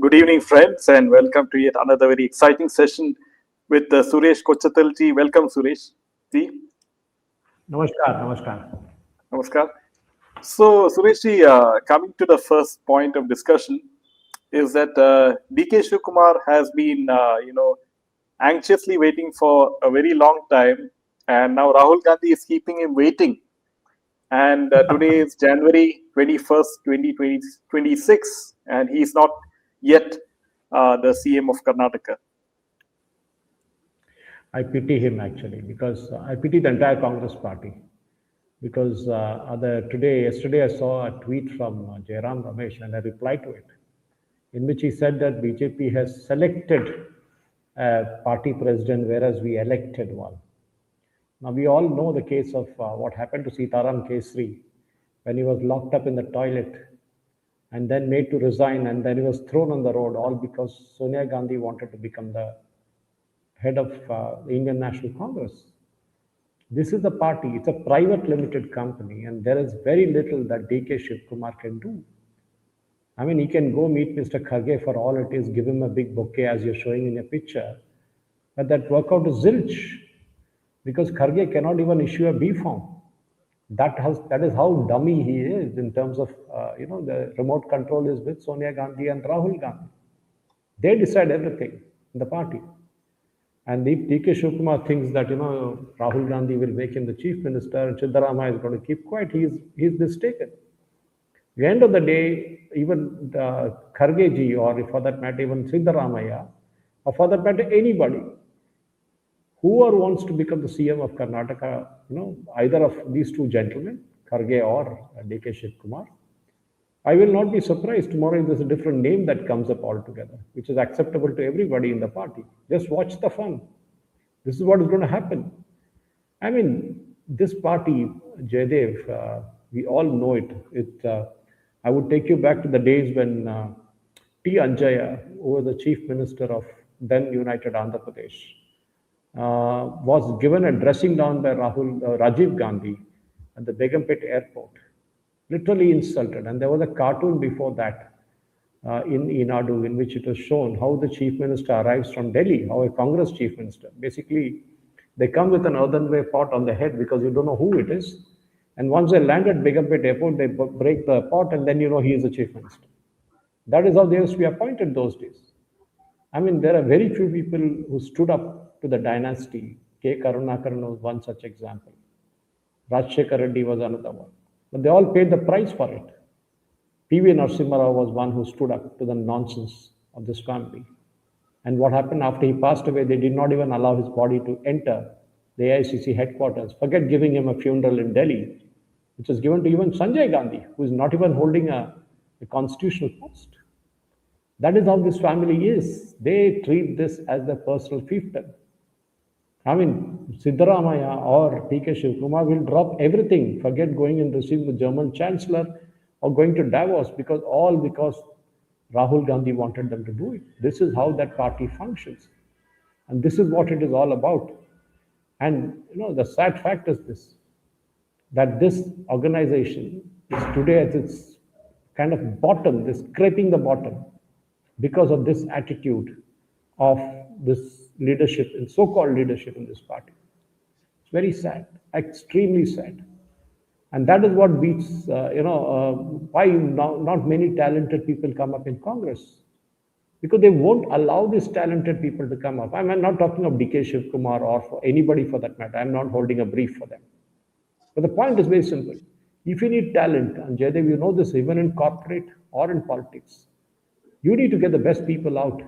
Good evening, friends, and welcome to yet another very exciting session with Suresh Kochattil ji. Welcome, Suresh ji. Namaskar, namaskar. Namaskar. So, Suresh ji, coming to the first point of discussion is that DK Shivkumar has been, anxiously waiting for a very long time, and now Rahul Gandhi is keeping him waiting. And today is January 21st, 2026, and he is not yet the CM of Karnataka. I pity him actually because I pity the entire Congress party because yesterday I saw a tweet from AR Ramesh and I replied to it in which he said that BJP has selected a party president whereas we elected one. Now we all know the case of what happened to Sitaram Kesri when he was locked up in the toilet and then made to resign and then he was thrown on the road all because Sonia Gandhi wanted to become the head of the Indian National Congress. This is the party, it's a private limited company, and there is very little that DK Shivkumar can do. I mean, he can go meet Mr. Kharge for all it is, give him a big bouquet as you're showing in your picture, but that workout is zilch because Kharge cannot even issue a B form. That is how dummy he is in terms of, the remote control is with Sonia Gandhi and Rahul Gandhi. They decide everything in the party. And if DK Shivkumar thinks that, Rahul Gandhi will make him the chief minister and Siddaramaiah is going to keep quiet, he's mistaken. At the end of the day, even Kharge ji, or for that matter, even Siddaramaiah, or for that matter, anybody, whoever wants to become the CM of Karnataka, either of these two gentlemen, Kharge or DK Shivkumar, I will not be surprised tomorrow if there's a different name that comes up altogether, which is acceptable to everybody in the party. Just watch the fun. This is what is going to happen. I mean, this party, Jaydev, we all know it. I would take you back to the days when T. Anjaya, who was the chief minister of then United Andhra Pradesh, was given a dressing down by Rajiv Gandhi at the Begumpet airport. Literally insulted. And there was a cartoon before that in Inadu in which it was shown how the chief minister arrives from Delhi, how a Congress chief minister. Basically, they come with an earthenware pot on the head because you don't know who it is. And once they land at Begumpet airport, they break the pot and then you know he is the chief minister. That is how they used to be appointed those days. I mean, there are very few people who stood up to the dynasty. K. Karunakaran was one such example. Rajshekar Reddy was another one. But they all paid the price for it. P.V. Narasimha Rao was one who stood up to the nonsense of this family. And what happened after he passed away, they did not even allow his body to enter the AICC headquarters. Forget giving him a funeral in Delhi, which was given to even Sanjay Gandhi, who is not even holding a constitutional post. That is how this family is. They treat this as their personal fiefdom. I mean, Siddaramaiah or DK Shivkumar will drop everything, forget going and receiving the German Chancellor or going to Davos because Rahul Gandhi wanted them to do it. This is how that party functions. And this is what it is all about. And, the sad fact is this, that this organization is today at its kind of bottom, this scraping the bottom because of this attitude of this leadership and so-called leadership in this party. It's very sad, extremely sad. And that is what beats, why not many talented people come up in Congress. Because they won't allow these talented people to come up. I'm not talking of DK Shivkumar or for anybody for that matter. I'm not holding a brief for them. But the point is very simple. If you need talent, and Jaydev, you know this even in corporate or in politics, you need to get the best people out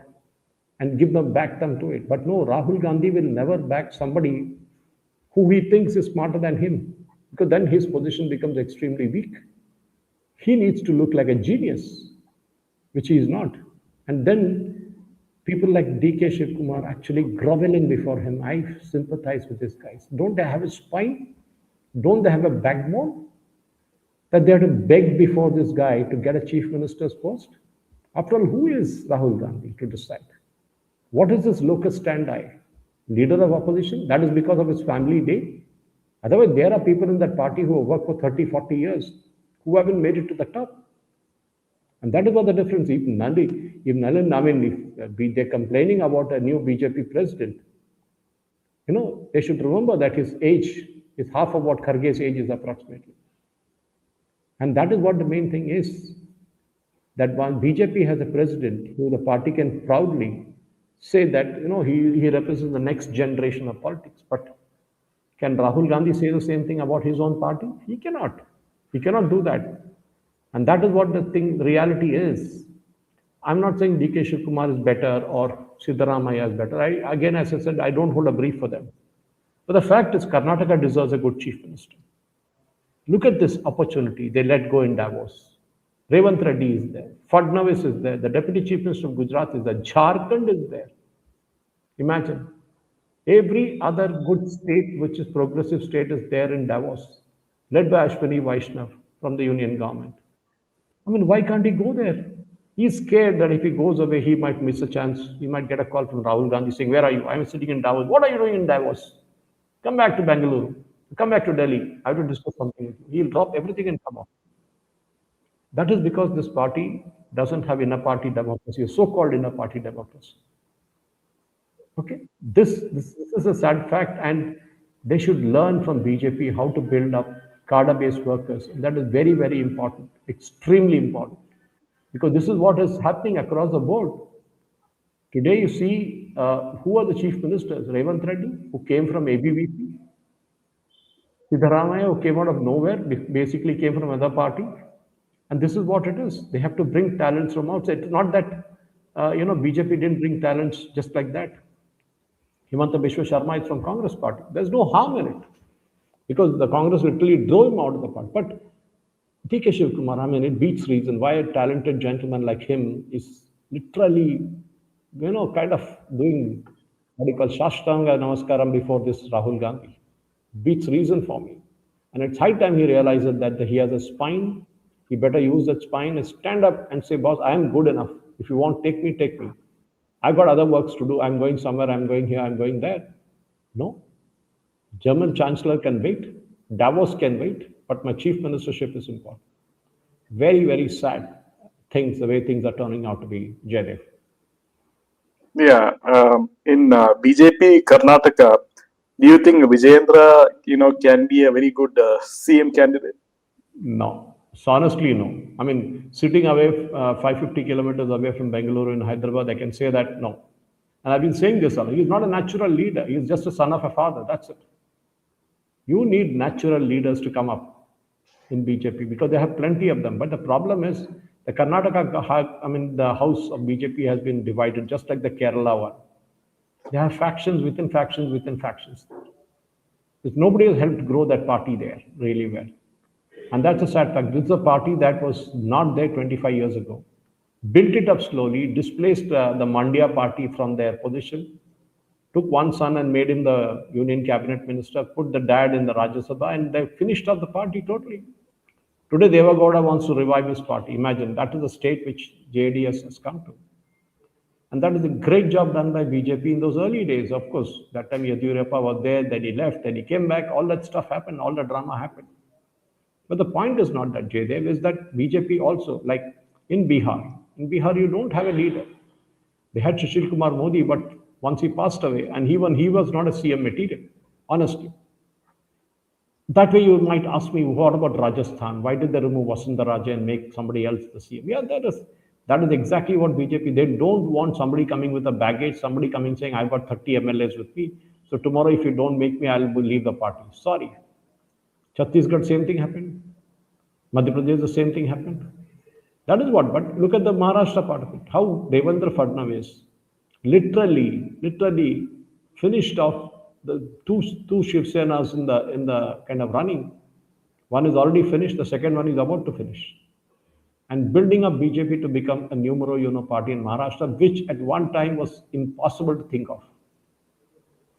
and back them to it. But no, Rahul Gandhi will never back somebody who he thinks is smarter than him, because then his position becomes extremely weak. He needs to look like a genius, which he is not. And then people like DK Shivkumar actually groveling before him. I sympathize with these guys. Don't they have a spine? Don't they have a backbone? That they have to beg before this guy to get a chief minister's post? After all, who is Rahul Gandhi to decide? What is this locus standi? Leader of opposition? That is because of his family day. Otherwise, there are people in that party who have worked for 30, 40 years who haven't made it to the top. And that is what the difference. If Nalin, I mean, if they're complaining about a new BJP president, they should remember that his age is half of what Kharge's age is approximately. And that is what the main thing is. That one BJP has a president who the party can proudly say that, he represents the next generation of politics. But can Rahul Gandhi say the same thing about his own party? He cannot. He cannot do that. And that is what the reality is. I'm not saying DK Shivkumar is better or Siddaramaiah is better. Again, as I said, I don't hold a brief for them. But the fact is, Karnataka deserves a good chief minister. Look at this opportunity they let go in Davos. Revant Reddy is there. Fadnavis is there. The deputy chief minister of Gujarat is there. Jharkhand is there. Imagine. Every other good state, which is progressive state, is there in Davos, led by Ashwini Vaishnav from the union government. I mean, why can't he go there? He's scared that if he goes away, he might miss a chance. He might get a call from Rahul Gandhi saying, "Where are you? I'm sitting in Davos." "What are you doing in Davos? Come back to Bangalore. Come back to Delhi. I have to discuss something with you." He'll drop everything and come off. That is because this party doesn't have inner party democracy, so-called inner party democracy. Okay, this is a sad fact, and they should learn from BJP how to build up cadre-based workers. And that is very, very important, extremely important, because this is what is happening across the board. Today, you see who are the chief ministers? Revant Reddy, who came from ABVP. Siddaramaiah, who came out of nowhere, basically came from another party. And this is what it is. They have to bring talents from outside. It's not that, BJP didn't bring talents just like that. Himanta Biswa Sharma is from Congress party. There's no harm in it, because the Congress literally drove him out of the party. But DK Shivkumar, I mean, it beats reason why a talented gentleman like him is literally, kind of doing what you call Shashtanga Namaskaram before this Rahul Gandhi. Beats reason for me. And it's high time he realizes that he has a spine. He better use that spine and stand up and say, "Boss, I am good enough. If you want, take me, take me. I've got other works to do. I'm going somewhere, I'm going here, I'm going there." No. German Chancellor can wait. Davos can wait. But my chief ministership is important. Very, very sad things, the way things are turning out to be, Jaidev. Yeah, in BJP Karnataka, do you think Vijayendra, can be a very good CM candidate? No. So honestly, no. I mean, sitting away 550 kilometers away from Bangalore in Hyderabad, I can say that no. And I've been saying this, he's not a natural leader. He's just a son of a father. That's it. You need natural leaders to come up in BJP because they have plenty of them. But the problem is the Karnataka, the house of BJP has been divided, just like the Kerala one. They have factions within factions within factions. Because nobody has helped grow that party there really well. And that's a sad fact. This is a party that was not there 25 years ago. Built it up slowly, displaced the Mandya party from their position, took one son and made him the union cabinet minister, put the dad in the Rajya Sabha, and they finished off the party totally. Today, Devagowda wants to revive his party. Imagine, that is the state which JDS has come to. And that is a great job done by BJP in those early days. Of course, that time Yediyurappa was there, then he left, then he came back, all that stuff happened, all the drama happened. But the point is not that, Jaydev, is that BJP also, like in Bihar, you don't have a leader. They had Sushil Kumar Modi, but once he passed away, and even he was not a CM material, honestly. That way you might ask me, what about Rajasthan? Why did they remove Vasundhara Raje and make somebody else the CM? Yeah, that is exactly what BJP, they don't want somebody coming with a baggage, somebody coming saying, "I've got 30 MLAs with me, so tomorrow if you don't make me, I'll leave the party." Sorry. Chhattisgarh, same thing happened. Madhya Pradesh, the same thing happened. That is what, but look at the Maharashtra part of it. How Devendra Fadnavis literally finished off the two Shiv Senas in the kind of running. One is already finished, the second one is about to finish. And building up BJP to become a numero party in Maharashtra, which at one time was impossible to think of.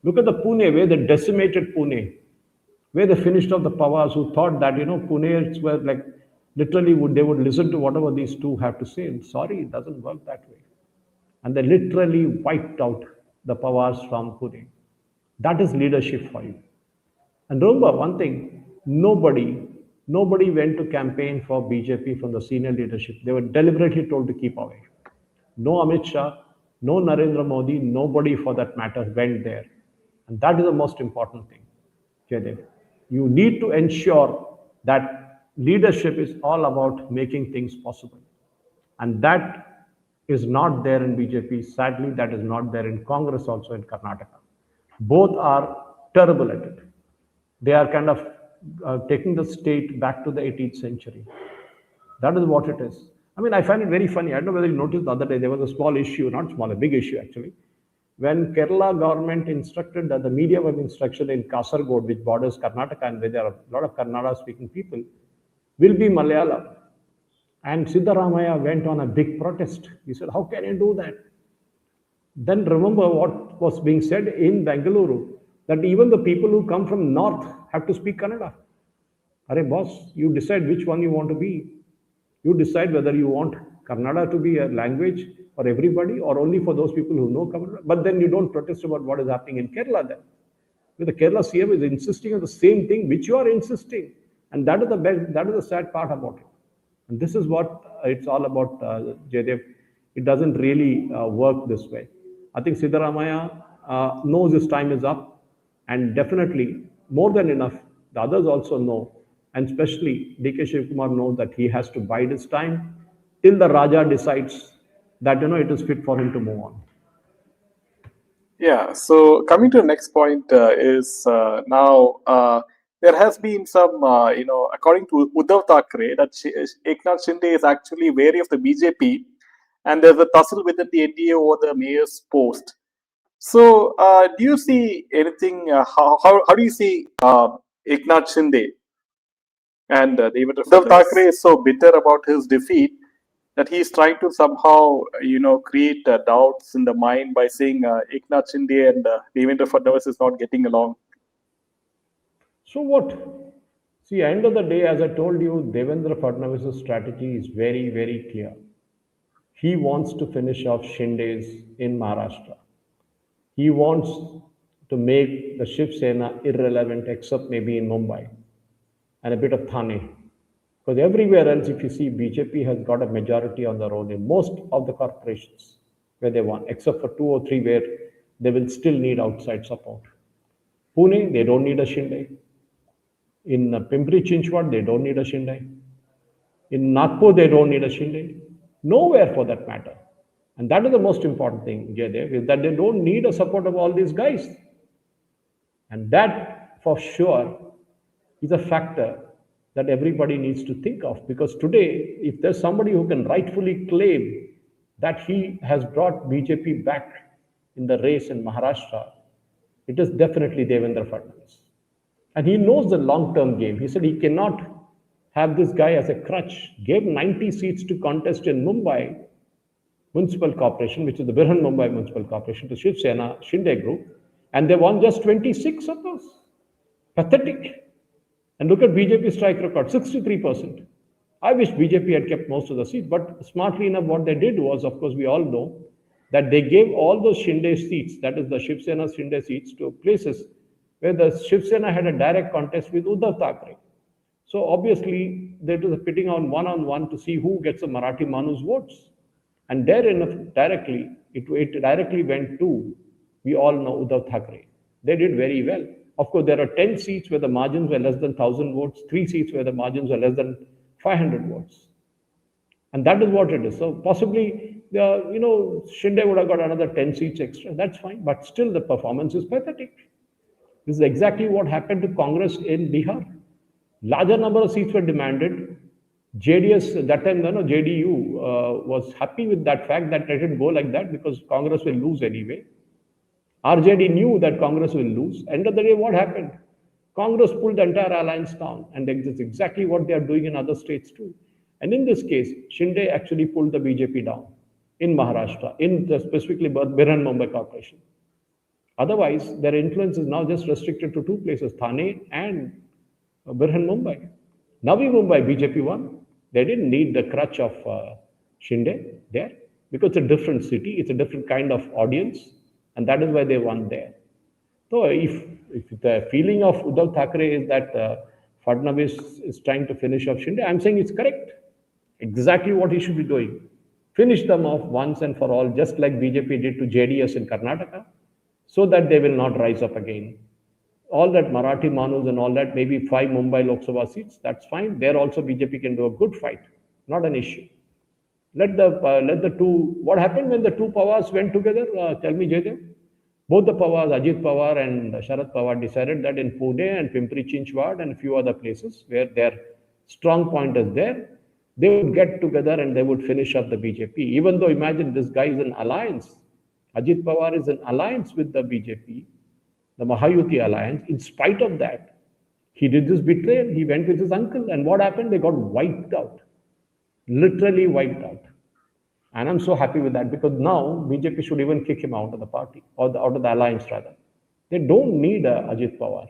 Look at the Pune, where they decimated Pune, where they finished off the Pawars who thought that, Pune's were like, literally they would listen to whatever these two have to say. And sorry, it doesn't work that way. And they literally wiped out the Pawars from Pune. That is leadership for you. And remember one thing, nobody Nobody went to campaign for BJP from the senior leadership. They were deliberately told to keep away. No Amit Shah, no Narendra Modi, nobody for that matter went there. And that is the most important thing, Jaydev. You need to ensure that leadership is all about making things possible. And that is not there in BJP. Sadly, that is not there in Congress also in Karnataka. Both are terrible at it. They are kind of taking the state back to the 18th century. That is what it is. I mean, I find it very funny. I don't know whether you noticed the other day, there was a small issue, not small, a big issue actually. When Kerala government instructed that the medium of instruction in Kasargod, which borders Karnataka and where there are a lot of Kannada speaking people, will be Malayalam. And Siddaramaya went on a big protest. He said, how can you do that? Then remember what was being said in Bengaluru, that even the people who come from north have to speak Kannada. Arey boss, you decide which one you want to be. You decide whether you want Kannada to be a language for everybody or only for those people who know Kannada. But then you don't protest about what is happening in Kerala then. The Kerala CM is insisting on the same thing which you are insisting. And that is the best, that is the sad part about it. And this is what it's all about, Jaydev. It doesn't really work this way. I think Siddaramaya knows his time is up, and definitely more than enough, the others also know, and especially DK Shivkumar knows that he has to bide his time till the Raja decides that it is fit for him to move on. Yeah, so coming to the next point is now there has been some, according to Uddhav Thackeray, that Eknath Shinde is actually wary of the BJP, and there's a tussle within the NDA over the mayor's post. So, do you see anything? How do you see Eknath Shinde and Uddhav Thackeray is so bitter about his defeat that he's trying to somehow, create doubts in the mind by saying Eknath Shinde and Devendra Fadnavis is not getting along. So what? See, end of the day, as I told you, Devendra Fadnavis' strategy is very, very clear. He wants to finish off Shinde's in Maharashtra. He wants to make the Shiv Sena irrelevant except maybe in Mumbai and a bit of Thane. Because everywhere else, if you see, BJP has got a majority on their own in most of the corporations where they won, except for 2 or 3 where they will still need outside support. Pune, they don't need a Shinde. In Pimpri Chinchwad, they don't need a Shinde. In Nagpur, they don't need a Shinde. Nowhere for that matter. And that is the most important thing, Jaydev, is that they don't need a support of all these guys. And that, for sure, is a factor that everybody needs to think of. Because today, if there's somebody who can rightfully claim that he has brought BJP back in the race in Maharashtra, it is definitely Devendra Fadnavis. And he knows the long-term game. He said he cannot have this guy as a crutch. Gave 90 seats to contest in Mumbai Municipal Corporation, which is the Birhan Mumbai Municipal Corporation, to Shiv Sena, Shinde Group, and they won just 26 of those. Pathetic. And look at BJP's strike record, 63%. I wish BJP had kept most of the seats, but smartly enough, what they did was, of course, we all know that they gave all those Shinde seats, that is the Shiv Sena Shinde seats, to places where the Shiv Sena had a direct contest with Uddhav Thackeray. So obviously, there was a pitting on one to see who gets the Marathi Manu's votes. And therein, directly, it directly went to, we all know, Uddhav Thackeray. They did very well. Of course, there are 10 seats where the margins were less than 1,000 votes, 3 seats where the margins were less than 500 votes. And that is what it is. So possibly, Shinde would have got another 10 seats extra. That's fine. But still, the performance is pathetic. This is exactly what happened to Congress in Bihar. Larger number of seats were demanded. JDS, that time, JDU was happy with that fact that let it go like that because Congress will lose anyway. RJD knew that Congress will lose. End of the day, what happened? Congress pulled the entire alliance down, and that's exactly what they are doing in other states too. And in this case, Shinde actually pulled the BJP down in Maharashtra, specifically Birhan Mumbai Corporation. Otherwise, their influence is now just restricted to 2 places, Thane and Birhan Mumbai. Navi Mumbai, BJP won. They didn't need the crutch of Shinde there because it's a different city, it's a different kind of audience, and that is why they won there. So if the feeling of Uddhav Thackeray is that Fadnavis is trying to finish off Shinde. I'm saying it's correct. Exactly what he should be doing. Finish them off once and for all, just like BJP did to JDS in Karnataka, so that they will not rise up again. All that Marathi Manus and all that, maybe 5 Mumbai Lok Sabha seats, that's fine. There also BJP can do a good fight, not an issue. Let the two. What happened when the two Pawars went together? Tell me, Jaydev. Both the Pawars, Ajit Pawar and Sharad Pawar, decided that in Pune and Pimpri Chinchwad and a few other places where their strong point is there, they would get together and they would finish up the BJP. Even though, imagine, this guy is an alliance. Ajit Pawar is an alliance with the BJP, the Mahayuti alliance. In spite of that, he did this betrayal. He went with his uncle, and what happened? They got wiped out, literally wiped out. And I'm so happy with that, because now BJP should even kick him out of the party, or out of the alliance rather. They don't need Ajit Pawar.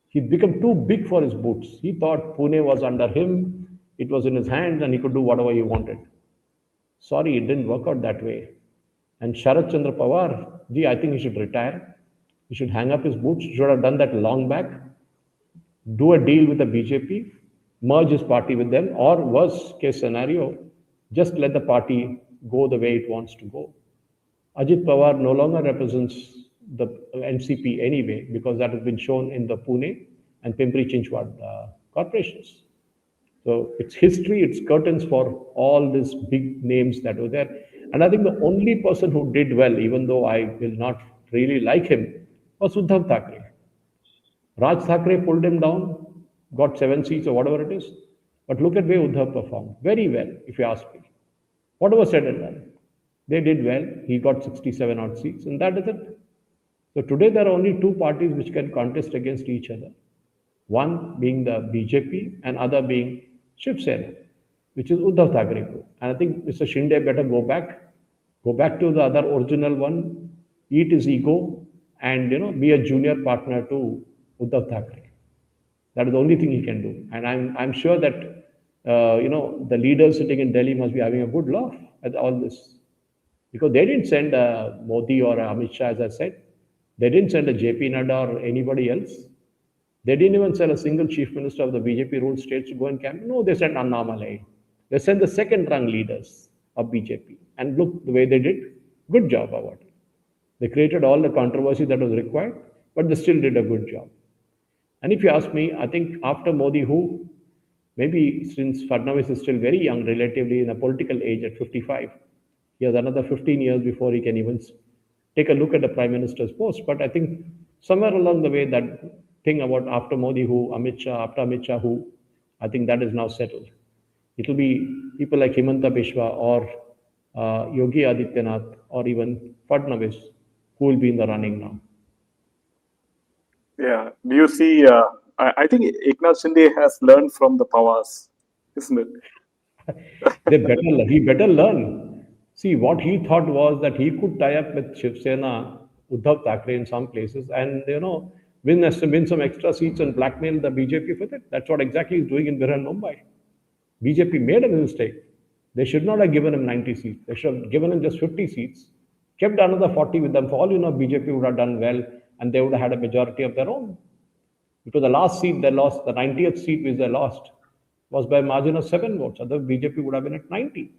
He's become too big for his boots. He thought Pune was under him, it was in his hands, and he could do whatever he wanted. Sorry, it didn't work out that way. And Sharad Chandra Pawar, I think he should retire. He should hang up his boots. He should have done that long back. Do a deal with the BJP, merge his party with them, or worst case scenario, just let the party go the way it wants to go. Ajit Pawar no longer represents the NCP anyway, because that has been shown in the Pune and Pimpri Chinchwad corporations. So it's history, it's curtains for all these big names that were there. And I think the only person who did well, even though I will not really like him, was Uddhav Thackeray. Raj Thackeray pulled him down, got 7 seats or whatever it is. But look at where Uddhav performed. Very well, if you ask me. Whatever said and done, they did well. He got 67 odd seats, and that is it. So today there are only two parties which can contest against each other. One being the BJP and other being Shiv Sena, which is Uddhav Thackeray group. And I think Mr. Shinde better go back to the other original one, eat his ego, and be a junior partner to Uddhav Thackeray. That is the only thing he can do. And I'm sure that the leaders sitting in Delhi must be having a good laugh at all this, because they didn't send Modi or Amit Shah, as I said. They didn't send a JP Nadda or anybody else. They didn't even send a single chief minister of the BJP ruled states to go and campaign. No, they sent Annamalai. They sent the second-rung leaders of BJP. And look, the way they did, good job about it. They created all the controversy that was required, but they still did a good job. And if you ask me, I think after Modi, maybe since Fadnavis is still very young, relatively in a political age at 55, he has another 15 years before he can even take a look at the Prime Minister's post. But I think somewhere along the way, that thing about after Modi Amit Shah, after Amit Shah I think that is now settled. It will be people like Himanta Bishwa or Yogi Adityanath or even Fadnavis who will be in the running now. Yeah. Do you see? I think Eknath Shinde has learned from the Pawars, isn't it? He better learn. See, what he thought was that he could tie up with Shiv Sena, Uddhav Thackeray in some places, and win some extra seats and blackmail the BJP with it. That's what exactly he's doing in Birhan, Mumbai. BJP made a mistake. They should not have given him 90 seats. They should have given him just 50 seats, kept another 40 with them. For all BJP would have done well, and they would have had a majority of their own. Because the last seat they lost, the 90th seat which they lost, was by a margin of 7 votes. Otherwise, BJP would have been at 90.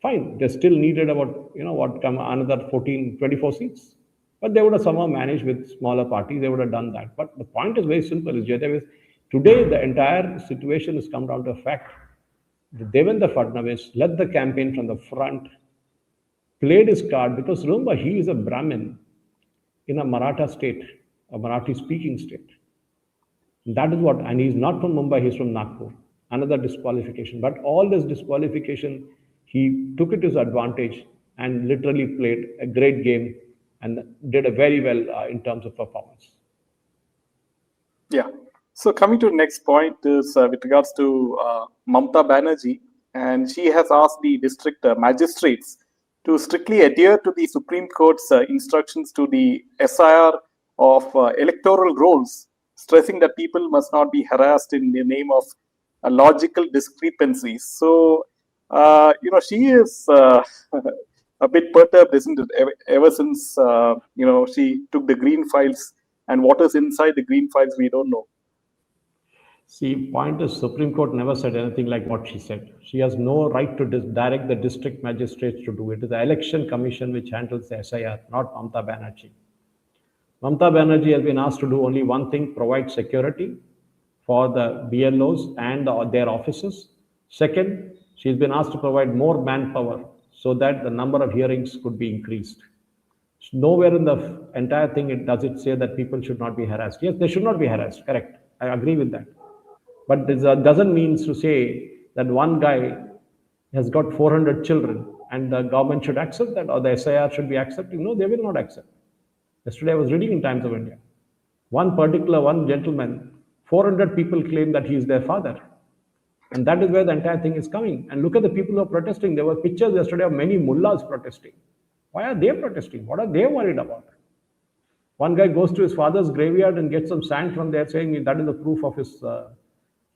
Fine, they still needed about, another 14, 24 seats. But they would have somehow managed with smaller parties, they would have done that. But the point is very simple, today the entire situation has come down to a fact that Devendra Fadnavis led the campaign from the front, played his card, because remember, he is a Brahmin in a Maratha state, a Marathi-speaking state. That is what, and he's not from Mumbai, he's from Nagpur. Another disqualification. But all this disqualification, he took it to his advantage and literally played a great game and did a very well in terms of performance. Yeah. So coming to the next point is with regards to Mamta Banerjee, and she has asked the district magistrates to strictly adhere to the Supreme Court's instructions to the SIR of electoral rolls, stressing that people must not be harassed in the name of logical discrepancies. So, she is a bit perturbed, isn't it? Ever since, she took the green files, and what is inside the green files, we don't know. See, point is Supreme Court never said anything like what she said. She has no right to direct the district magistrates to do it. It is the Election Commission which handles the SIR, not Mamta Banerjee. Mamta Banerjee has been asked to do only one thing: provide security for the BLOs and their offices. Second, she's been asked to provide more manpower so that the number of hearings could be increased. Nowhere in the entire thing does it say that people should not be harassed. Yes, they should not be harassed. Correct. I agree with that. But this doesn't mean to say that one guy has got 400 children and the government should accept that or the SIR should be accepting. No, they will not accept. Yesterday I was reading in Times of India. One gentleman, 400 people claim that he is their father. And that is where the entire thing is coming. And look at the people who are protesting. There were pictures yesterday of many mullahs protesting. Why are they protesting? What are they worried about? One guy goes to his father's graveyard and gets some sand from there saying that is the proof of his,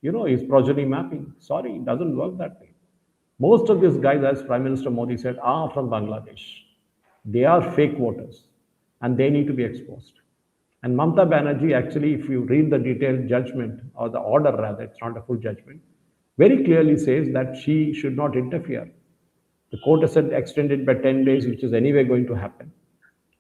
his progeny mapping. Sorry, it doesn't work that way. Most of these guys, as Prime Minister Modi said, are from Bangladesh. They are fake voters and they need to be exposed. And Mamta Banerjee, actually, if you read the detailed judgment, or the order rather, it's not a full judgment, very clearly says that she should not interfere. The court has said extended by 10 days, which is anyway going to happen.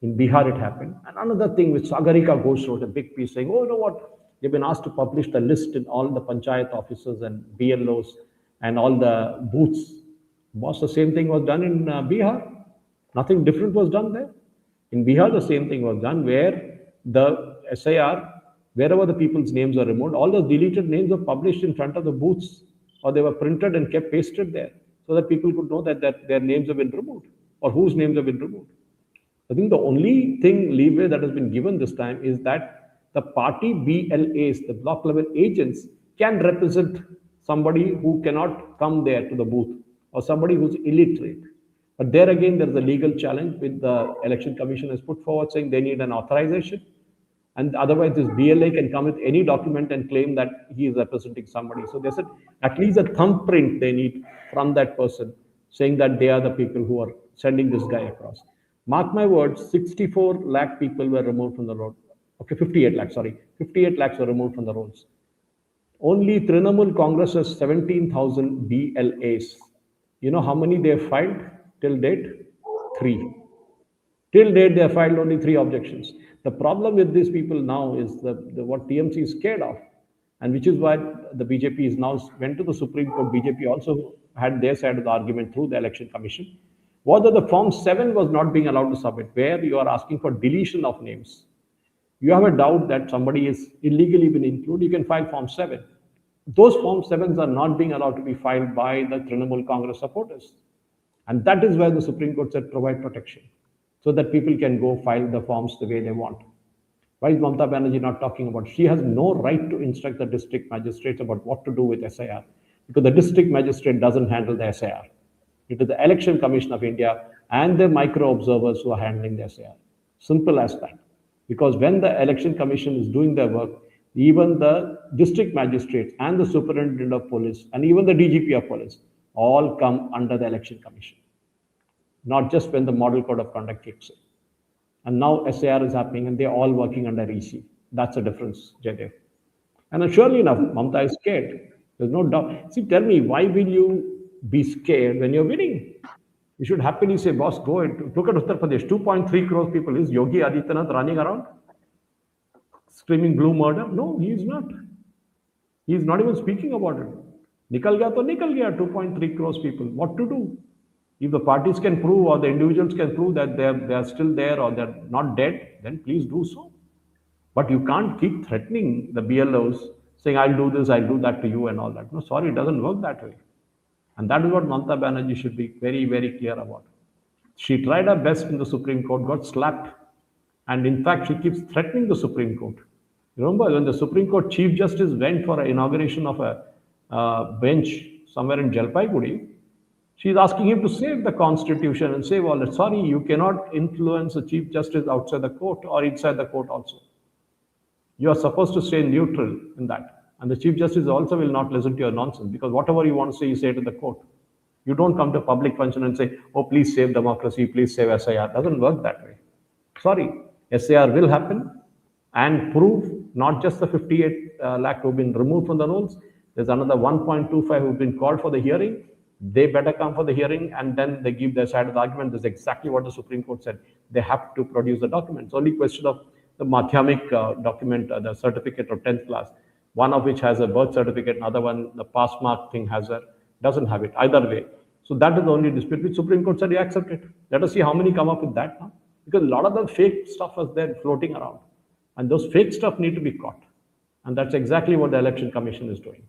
In Bihar, it happened. And another thing which Sagarika Ghosh wrote a big piece saying, oh, you know what? They've been asked to publish the list in all the panchayat offices and BLOs and all the booths. Was the same thing was done in Bihar? Nothing different was done there. In Bihar, the same thing was done where the SIR, wherever the people's names are removed, all those deleted names were published in front of the booths or they were printed and kept pasted there so that people could know that their names have been removed or whose names have been removed. I think the only thing leeway that has been given this time is that the party BLAs, the block level agents, can represent somebody who cannot come there to the booth or somebody who's illiterate. But there again, there's a legal challenge with the Election Commission has put forward saying they need an authorization. And otherwise, this BLA can come with any document and claim that he is representing somebody. So they said at least a thumbprint they need from that person saying that they are the people who are sending this guy across. Mark my words, 64 lakh people were removed from the road. Okay, 58 lakhs, sorry. 58 lakhs were removed from the roads. Only Trinamool Congress has 17,000 BLAs. You know how many they have filed till date? 3. Till date, they have filed only 3 objections. The problem with these people now is what TMC is scared of, and which is why the BJP is now went to the Supreme Court. BJP also had their side of the argument through the Election Commission. Whether the Form 7 was not being allowed to submit, where you are asking for deletion of names. You have a doubt that somebody is illegally been included, you can file Form 7. Those Form 7s are not being allowed to be filed by the Trinamool Congress supporters. And that is where the Supreme Court said provide protection so that people can go file the forms the way they want. Why is Mamta Banerjee not talking about it? She has no right to instruct the district magistrates about what to do with SIR because the district magistrate doesn't handle the SIR. It is the Election Commission of India and the micro observers who are handling the SIR. Simple as that. Because when the Election Commission is doing their work, even the district magistrates and the superintendent of police and even the DGP of police all come under the Election Commission, not just when the Model Code of Conduct kicks in. And now SIR is happening and they're all working under EC. That's the difference, Jaydev. And surely enough, Mamta is scared. There's no doubt. See, tell me, why will you be scared when you're winning? You should happily say, boss, go and look at Uttar Pradesh, 2.3 crores people. Is Yogi Adityanath running around screaming blue murder? No, he is not. He is not even speaking about it. Nikal gaya to nikal gaya, 2.3 crores people. What to do? If the parties can prove or the individuals can prove that they are still there or they're not dead, then please do so. But you can't keep threatening the BLOs, saying, I'll do this, I'll do that to you and all that. No, sorry, it doesn't work that way. And that is what Mamata Banerjee should be very, very clear about. She tried her best in the Supreme Court, got slapped. And in fact, she keeps threatening the Supreme Court. Remember, when the Supreme Court Chief Justice went for an inauguration of a bench somewhere in Jalpaiguri, she's asking him to save the Constitution and say, well, sorry, you cannot influence a Chief Justice outside the court or inside the court also. You are supposed to stay neutral in that. And the Chief Justice also will not listen to your nonsense because whatever you want to say, you say to the court. You don't come to a public function and say, oh, please save democracy, please save SIR. It doesn't work that way. Sorry, SIR will happen and prove Not just the 58 lakh who've been removed from the rolls. There's another 1.25 who've been called for the hearing. They better come for the hearing, and then they give their side of the argument. This is exactly what the Supreme Court said. They have to produce the documents. Only question of the Madhyamik document, the certificate of 10th class, one of which has a birth certificate, another one, the pass mark thing doesn't have it, either way. So that is the only dispute which Supreme Court said, you accept it. Let us see how many come up with that now. Because a lot of the fake stuff was there floating around. And those fake stuff need to be caught. And that's exactly what the Election Commission is doing.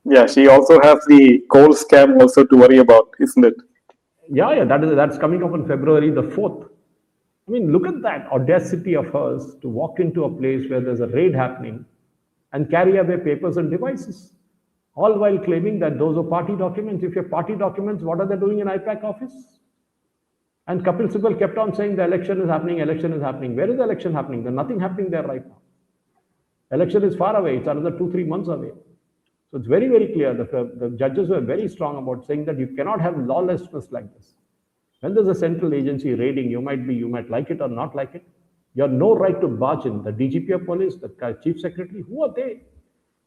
Yeah, she also has the coal scam also to worry about, isn't it? Yeah, that's coming up on February the 4th. I mean, look at that audacity of hers to walk into a place where there's a raid happening and carry away papers and devices, all while claiming that those are party documents. If you're party documents, what are they doing in IPAC office? And Kapil Sibal kept on saying the election is happening, election is happening. Where is the election happening? There's nothing happening there right now. Election is far away. It's another 2-3 months away. So it's very, very clear. The judges were very strong about saying that you cannot have lawlessness like this. When there's a central agency raiding, you might like it or not like it. You have no right to barge in. The DGP of police, the chief secretary, who are they?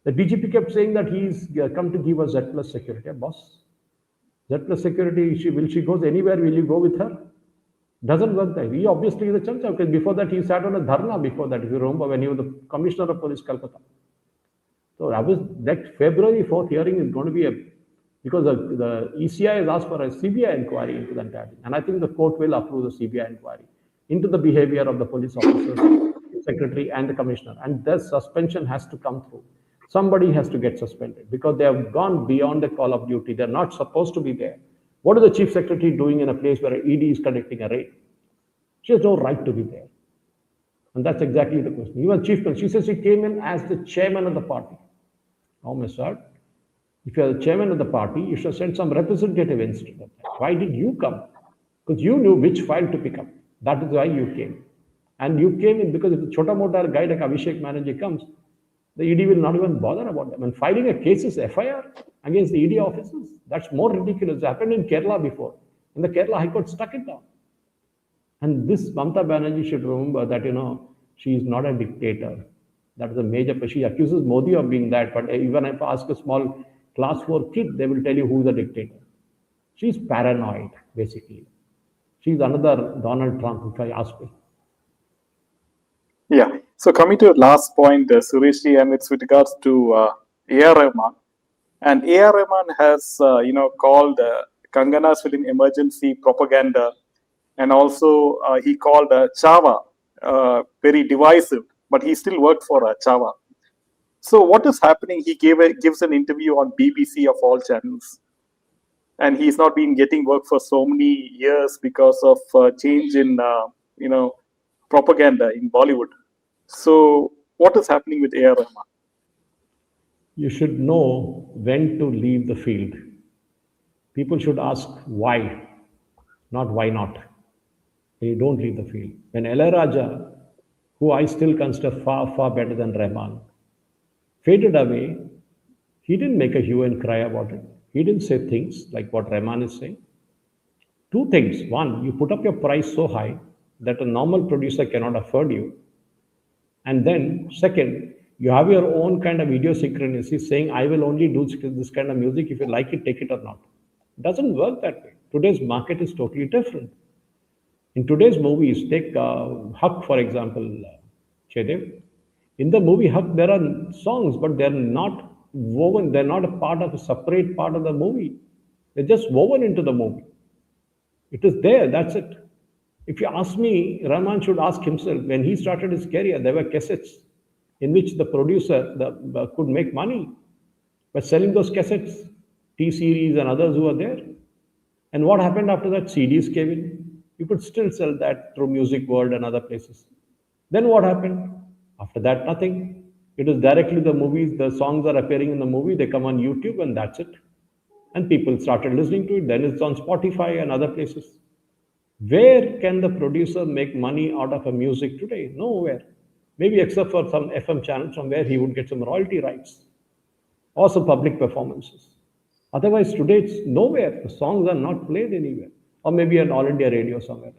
The DGP kept saying that he's come to give us Z plus security. Boss, Z plus security, will she goes anywhere, will you go with her? Doesn't work that. He obviously is a chamcha, because before that he sat on a dharna before that, if you remember, when he was the Commissioner of Police, Calcutta. So that February 4th hearing is going to be because the ECI has asked for a CBI inquiry into the entire thing. And I think the court will approve the CBI inquiry into the behavior of the police officers, secretary and the commissioner. And the suspension has to come through. Somebody has to get suspended because they have gone beyond the call of duty. They're not supposed to be there. What is the chief secretary doing in a place where an ED is conducting a raid? She has no right to be there. And that's exactly the question. Even chief, she says she came in as the chairman of the party. Oh, my sir, if you're the chairman of the party, you should send some representative instead of that. Why did you come? Because you knew which file to pick up. That is why you came. And you came in because if the Chota Mota guy like Abhishek Banerjee comes, the ED will not even bother about them. And filing a case is FIR against the ED officers. That's more ridiculous. It happened in Kerala before. And the Kerala High Court stuck it down. And this Mamata Banerjee should remember that, she is not a dictator. That is a major, she accuses Modi of being that. But even if I ask a small class 4 kid, they will tell you who is the dictator. She's paranoid, basically. She's another Donald Trump, if I ask me. Yeah. So coming to the last point, Sureshji, and it's with regards to AR Rahman. And AR Rahman has, called Kangana's film emergency propaganda. And also he called Chava very divisive, but he still worked for Chava. So what is happening? He gives an interview on BBC of all channels. And he's not been getting work for so many years because of change in, propaganda in Bollywood. So what is happening with AR Rahman? You should know when to leave the field. People should ask why, not why not. You don't leave the field. When Raja, who I still consider far, far better than Rahman, faded away, he didn't make a hue and cry about it. He didn't say things like what Rahman is saying. Two things. One, you put up your price so high that a normal producer cannot afford you. And then, second, you have your own kind of idiosyncrasy saying, I will only do this kind of music. If you like it, take it or not. It doesn't work that way. Today's market is totally different. In today's movies, take Haq, for example, Chedev. In the movie Haq, there are songs, but they're not woven. They're not a separate part of the movie. They're just woven into the movie. It is there, that's it. If you ask me, Rahman should ask himself, when he started his career, there were cassettes in which the producer could make money by selling those cassettes, T-Series and others who were there. And what happened after that? CDs came in. You could still sell that through Music World and other places. Then what happened? After that, nothing. It is directly the movies, the songs are appearing in the movie, they come on YouTube and that's it. And people started listening to it. Then it's on Spotify and other places. Where can the producer make money out of a music today? Nowhere. Maybe except for some FM channels from where he would get some royalty rights or some public performances. Otherwise, today it's nowhere. The songs are not played anywhere. Or maybe an All India radio somewhere.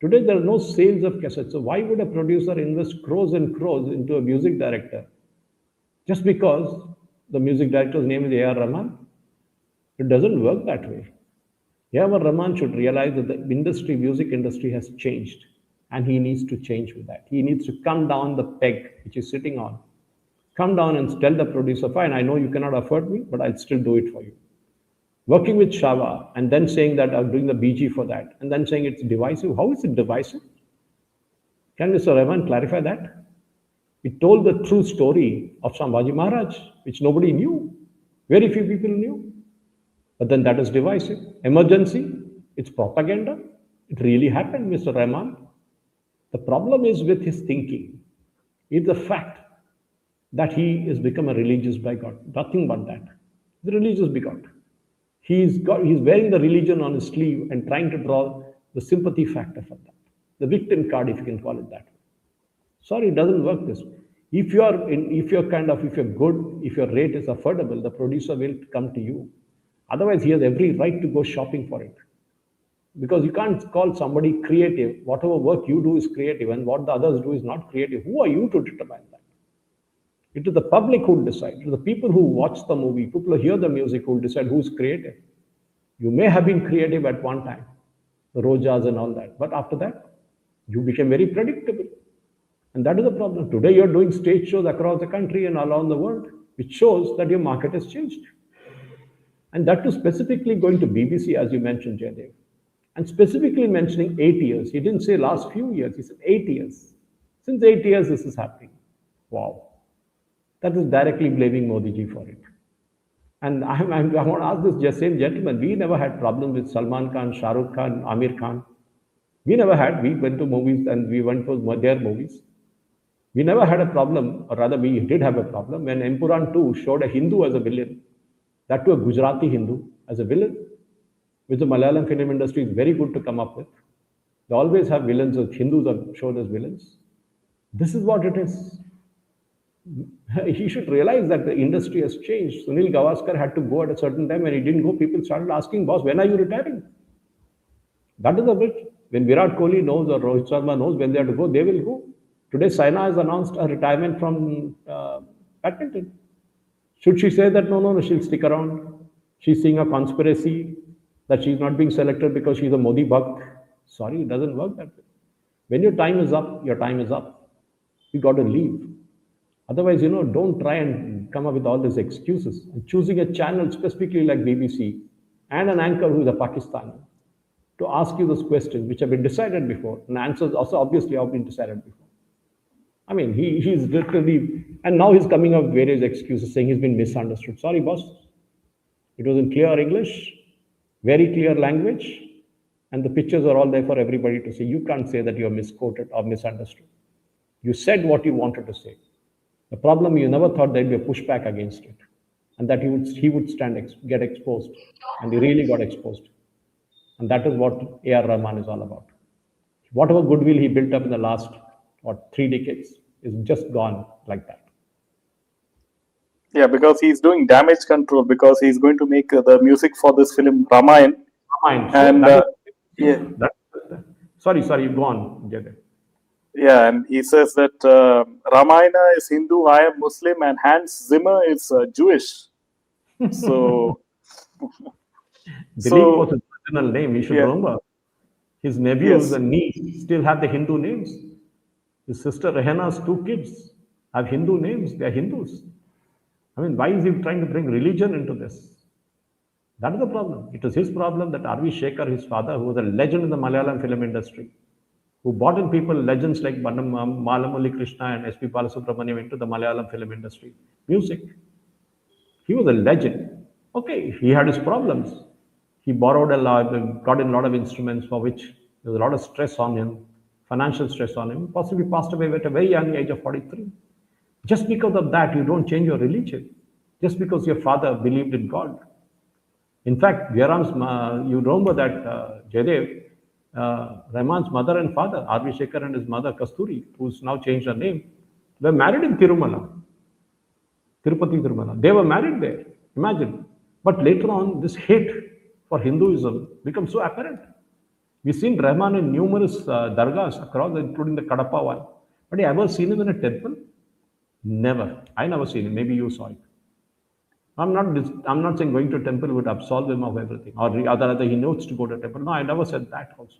Today, there are no sales of cassettes. So why would a producer invest crores and crores into a music director just because the music director's name is AR Rahman? It doesn't work that way. AR Rahman should realize that the industry, music industry, has changed, and he needs to change with that. He needs to come down the peg which he's sitting on. Come down and tell the producer, fine, I know you cannot afford me, but I'll still do it for you. Working with Shava and then saying that I'm doing the BG for that, and then saying it's divisive. How is it divisive? Can Mr. Rahman clarify that? It told the true story of Sambhaji Maharaj, which nobody knew. Very few people knew. But then that is divisive. Emergency, it's propaganda. It really happened, Mr. Rahman. The problem is with his thinking. It's the fact that he has become a religious bigot. Nothing but that. The religious bigot. He's wearing the religion on his sleeve and trying to draw the sympathy factor for that. The victim card, if you can call it that. Sorry, it doesn't work this way. If you're good, if your rate is affordable, the producer will come to you. Otherwise, he has every right to go shopping for it. Because you can't call somebody creative. Whatever work you do is creative, and what the others do is not creative. Who are you to determine that? It is the public who will decide. It is the people who watch the movie, people who hear the music who will decide who is creative. You may have been creative at one time, the Rojas and all that, but after that, you became very predictable. And that is the problem. Today, you're doing stage shows across the country and around the world, which shows that your market has changed. And that too specifically going to BBC, as you mentioned, Jaydev. And specifically mentioning 8 years. He didn't say last few years, he said 8 years. Since 8 years, this is happening. Wow. That is directly blaming Modi ji for it. And I want to ask this same gentleman, we never had problems with Salman Khan, Shah Rukh Khan, Amir Khan. We never had. We went to movies and we went to their movies. We never had a problem, or rather we did have a problem, when Empuran 2 showed a Hindu as a villain, that too a Gujarati Hindu as a villain, which the Malayalam film industry is very good to come up with. They always have villains, Hindus are shown as villains. This is what it is. He should realize that the industry has changed. Sunil Gavaskar had to go at a certain time. When he didn't go, people started asking, boss, when are you retiring? That is a bit. When Virat Kohli knows or Rohit Sharma knows when they have to go, they will go. Today, Saina has announced a retirement from badminton. Should she say that, no, she'll stick around? She's seeing a conspiracy that she's not being selected because she's a Modi bhakt. Sorry, it doesn't work that way. When your time is up, your time is up. You got to leave. Otherwise, don't try and come up with all these excuses. And choosing a channel specifically like BBC and an anchor who is a Pakistani to ask you those questions, which have been decided before, and answers also obviously have been decided before. I mean, he's literally, and now he's coming up with various excuses saying he's been misunderstood. Sorry, boss. It was in clear English, very clear language, and the pictures are all there for everybody to see. You can't say that you're misquoted or misunderstood. You said what you wanted to say. The problem, you never thought there'd be a pushback against it, and that he would get exposed, and he really got exposed. And that is what AR Rahman is all about. Whatever goodwill he built up in the last 3 decades is just gone like that. Yeah, because he's doing damage control, because he's going to make the music for this film Ramayan. And yeah. Sorry, you go on, Jaydev. Yeah, and he says that Ramayana is Hindu, I am Muslim, and Hans Zimmer is Jewish. So, Dilip was his original name. You should remember. His nephews and niece still have the Hindu names. His sister Rehanna's 2 kids have Hindu names. They are Hindus. I mean, why is he trying to bring religion into this? That is the problem. It was his problem that R.V. Shekhar, his father, who was a legend in the Malayalam film industry, who brought in people, legends like Malamuli Krishna and S.P. Balasubramaniam into the Malayalam film industry. Music. He was a legend. Okay, he had his problems. He borrowed a lot, got in a lot of instruments for which there was a lot of stress on him, financial stress on him, possibly passed away at a very young age of 43. Just because of that, you don't change your religion. Just because your father believed in God. In fact, you remember that Jaydev, Rahman's mother and father, R.V. Shekhar and his mother, Kasturi, who's now changed her name, were married in Tirumala. Tirupati Tirumala. They were married there. Imagine. But later on, this hate for Hinduism becomes so apparent. We've seen Rahman in numerous dargahs across, including the Kadapa one. But you ever seen him in a temple? Never. I never seen him. Maybe you saw it. I'm not saying going to a temple would absolve him of everything, or rather he knows to go to a temple. No, I never said that also.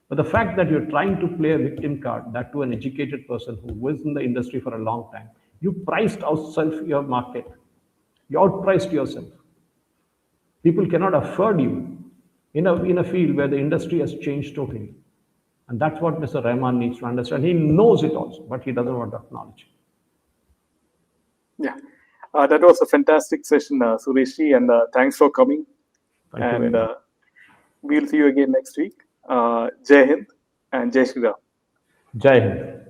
But the fact that you're trying to play a victim card, that to an educated person who was in the industry for a long time, you priced yourself your market. You outpriced yourself. People cannot afford you in a field where the industry has changed totally. And that's what Mr. Rahman needs to understand. He knows it also, but he doesn't want to acknowledge. Yeah, that was a fantastic session, Sureshi, and thanks for coming. Thank you very And much. we'll see you again next week. Jai Hind and Jai Shri Ram. Jai Hind.